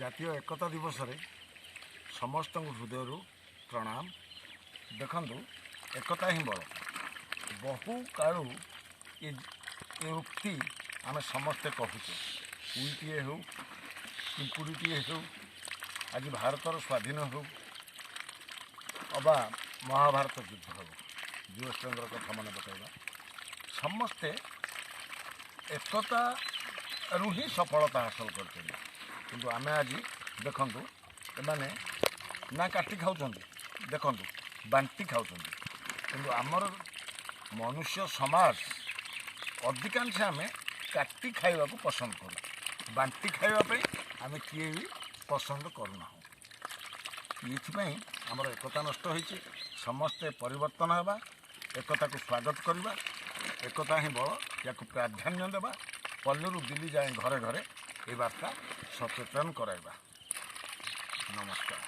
ଜାତୀୟ ଏକତା ଦିବସରେ ସମସ୍ତଙ୍କୁ ହୃଦୟରୁ ପ୍ରଣାମ। ଦେଖନ୍ତୁ, ଏକତା ହିଁ ବଳ। ବହୁ କାଳୁ ଏ ଉକ୍ତି ଆମେ ସମସ୍ତେ କହୁଛେ। ଉଇଟିଏ ହେଉ, ପିମ୍ପୁଡ଼ିଟିଏ ହେଉ, ଆଜି ଭାରତର ସ୍ୱାଧୀନ ହେଉ ଅବା ମହାଭାରତ ଯୁଦ୍ଧ ହେଉ, ଯୁବରାଜଚନ୍ଦ୍ର କଥା ମନେ ପକାଇବା, ସମସ୍ତେ ଏକତାରୁ ହିଁ ସଫଳତା ହାସଲ କରିଛନ୍ତି। କିନ୍ତୁ ଆମେ ଆଜି ଦେଖନ୍ତୁ, ଏମାନେ ନା କାଟି ଖାଉଛନ୍ତି, ଦେଖନ୍ତୁ ବାଣ୍ଟି ଖାଉଛନ୍ତି। କିନ୍ତୁ ଆମର ମନୁଷ୍ୟ ସମାଜ ଅଧିକାଂଶ ଆମେ କାଟି ଖାଇବାକୁ ପସନ୍ଦ କରୁ, ବାଣ୍ଟି ଖାଇବା ପାଇଁ ଆମେ କିଏ ବି ପସନ୍ଦ କରୁନାହୁଁ। ଏଥିପାଇଁ ଆମର ଏକତା ନଷ୍ଟ ହୋଇଛି। ସମସ୍ତେ ପରିବର୍ତ୍ତନ ହେବା, ଏକତାକୁ ସ୍ୱାଗତ କରିବା। ଏକତା ହିଁ ବଳ, ୟାକୁ ପ୍ରାଧାନ୍ୟ ଦେବା। ପଲ୍ଲୀରୁ ଦିଲ୍ଲୀ ଯାଏଁ ଘରେ ଘରେ ଏ ବାର୍ତ୍ତା ସଚେତନ କରାଇବା। ନମସ୍କାର।